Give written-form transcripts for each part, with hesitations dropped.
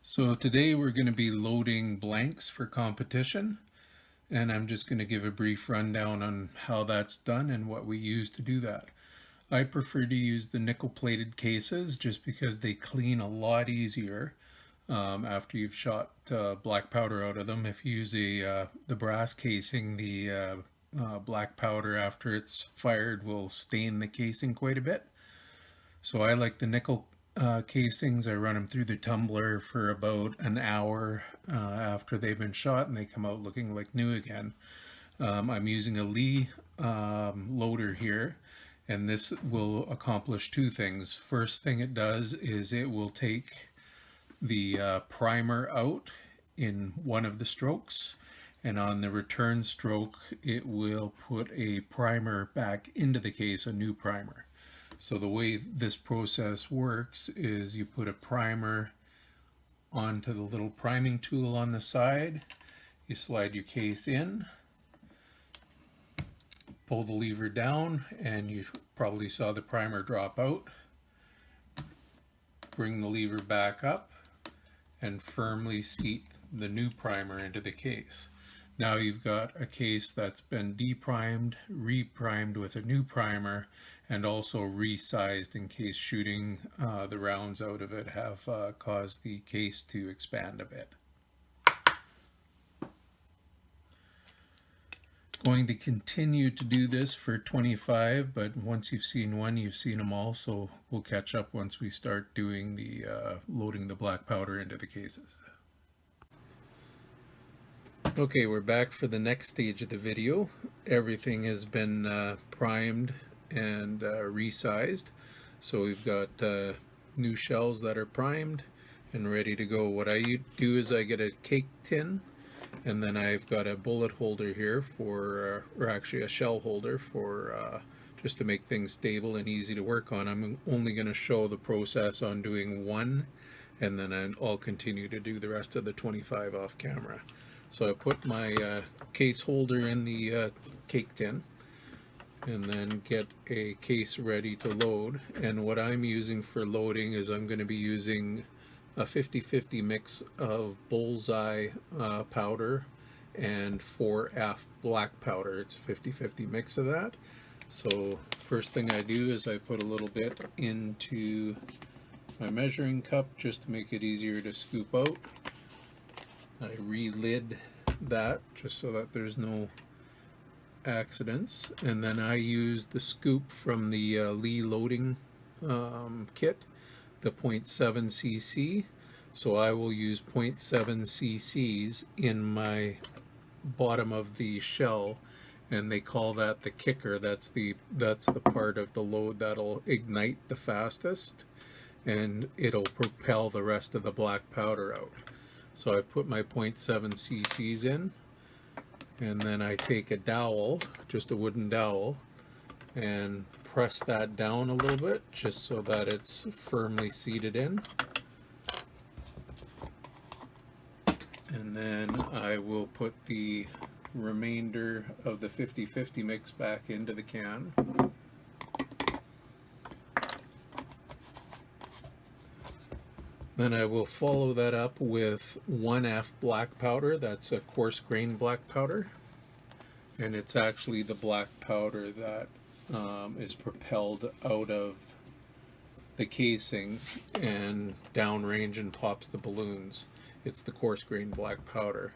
So today we're going to be loading blanks for competition, and I'm just going to give a brief rundown on how that's done and what we use to do that. I prefer to use the nickel plated cases just because they clean a lot easier after you've shot black powder out of them. If you use the brass casing, the black powder after it's fired will stain the casing quite a bit. So I like the nickel casings. I run them through the tumbler for about an hour after they've been shot, and they come out looking like new again. I'm using a Lee loader here, and this will accomplish two things. First thing it does is it will take the primer out in one of the strokes, and on the return stroke it will put a primer back into the case, a new primer. So the way this process works is you put a primer onto the little priming tool on the side, you slide your case in, pull the lever down, and you probably saw the primer drop out. Bring the lever back up and firmly seat the new primer into the case. Now you've got a case that's been deprimed, reprimed with a new primer, and also resized in case shooting the rounds out of it have caused the case to expand a bit. Going to continue to do this for 25, but once you've seen one, you've seen them all, so we'll catch up once we start doing the loading the black powder into the cases. Okay, we're back for the next stage of the video. Everything has been primed and resized. So we've got new shells that are primed and ready to go. What I do is I get a cake tin, and then I've got a bullet holder here for, or actually a shell holder for just to make things stable and easy to work on. I'm only going to show the process on doing one, and then I'll continue to do the rest of the 25 off camera. So I put my case holder in the cake tin and then get a case ready to load. And what I'm using for loading is I'm going to be using a 50-50 mix of bullseye powder and 4F black powder. It's a 50-50 mix of that. So first thing I do is I put a little bit into my measuring cup just to make it easier to scoop out. I re-lid that just so that there's no accidents, and then I use the scoop from the Lee loading kit, the 0.7 cc. So I will use 0.7 cc's in my bottom of the shell, and they call that the kicker. That's the part of the load that'll ignite the fastest, and it'll propel the rest of the black powder out. So I put my 0.7 cc's in, and then I take a dowel, just a wooden dowel, and press that down a little bit just so that it's firmly seated in. And then I will put the remainder of the 50-50 mix back into the can. Then I will follow that up with 1F black powder. That's a coarse grain black powder, and it's actually the black powder that is propelled out of the casing and downrange and pops the balloons. It's the coarse grain black powder,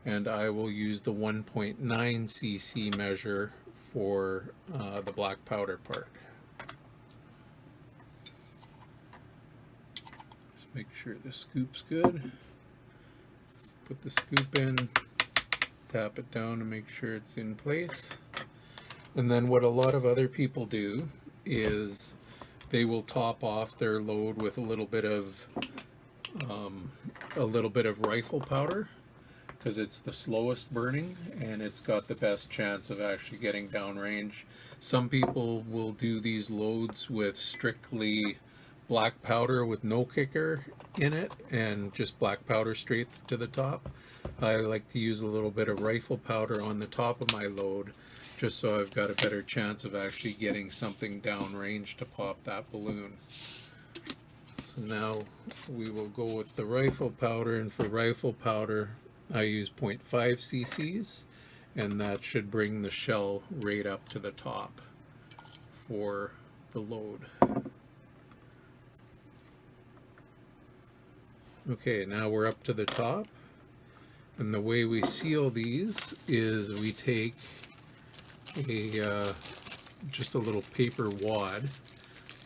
and I will use the 1.9 cc measure for the black powder part. Make sure the scoop's good. Put the scoop in, tap it down to make sure it's in place. And then what a lot of other people do is they will top off their load with a little bit of rifle powder, because it's the slowest burning and it's got the best chance of actually getting downrange. Some people will do these loads with strictly black powder with no kicker in it and just black powder straight to the top. I like to use a little bit of rifle powder on the top of my load just so I've got a better chance of actually getting something downrange to pop that balloon. So now we will go with the rifle powder, and for rifle powder I use 0.5 cc's, and that should bring the shell right up to the top for the load. Okay, now we're up to the top, and the way we seal these is we take a just a little paper wad,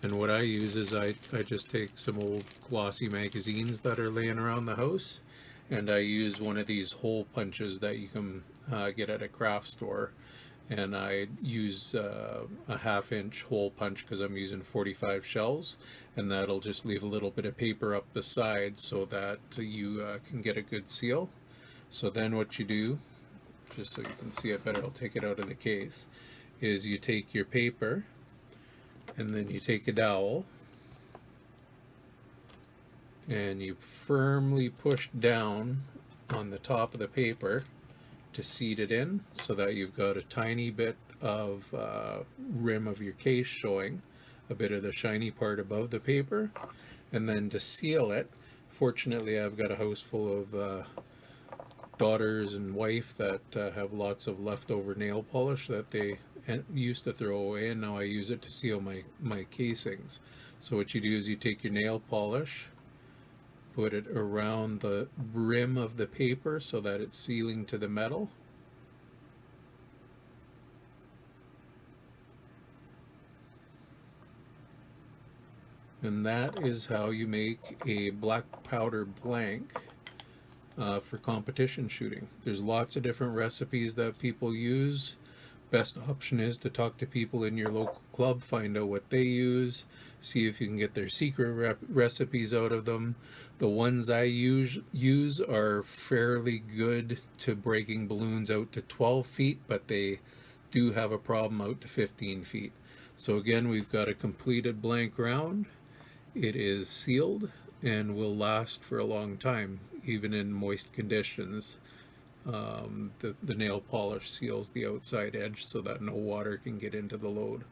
and what I use is I just take some old glossy magazines that are laying around the house, and I use one of these hole punches that you can get at a craft store, and I use a 1/2 inch hole punch because I'm using 45 shells, and that'll just leave a little bit of paper up the side so that you can get a good seal. So then what you do, just so you can see it better, I'll take it out of the case, is you take your paper and then you take a dowel and you firmly push down on the top of the paper to seat it in so that you've got a tiny bit of rim of your case showing, a bit of the shiny part above the paper. And then to seal it, fortunately I've got a house full of daughters and wife that have lots of leftover nail polish that they used to throw away, and now I use it to seal my casings. So what you do is you take your nail polish, put it around the rim of the paper so that it's sealing to the metal. And that is how you make a black powder blank for competition shooting. There's lots of different recipes that people use. Best option is to talk to people in your local club, find out what they use, see if you can get their secret recipes out of them. The ones I use are fairly good to breaking balloons out to 12 feet, but they do have a problem out to 15 feet. So again, we've got a completed blank round. It is sealed and will last for a long time, even in moist conditions. The nail polish seals the outside edge so that no water can get into the load.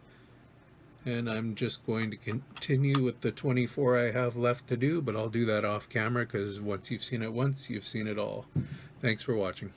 And I'm just going to continue with the 24 I have left to do, but I'll do that off camera because once you've seen it once, you've seen it all. Thanks for watching.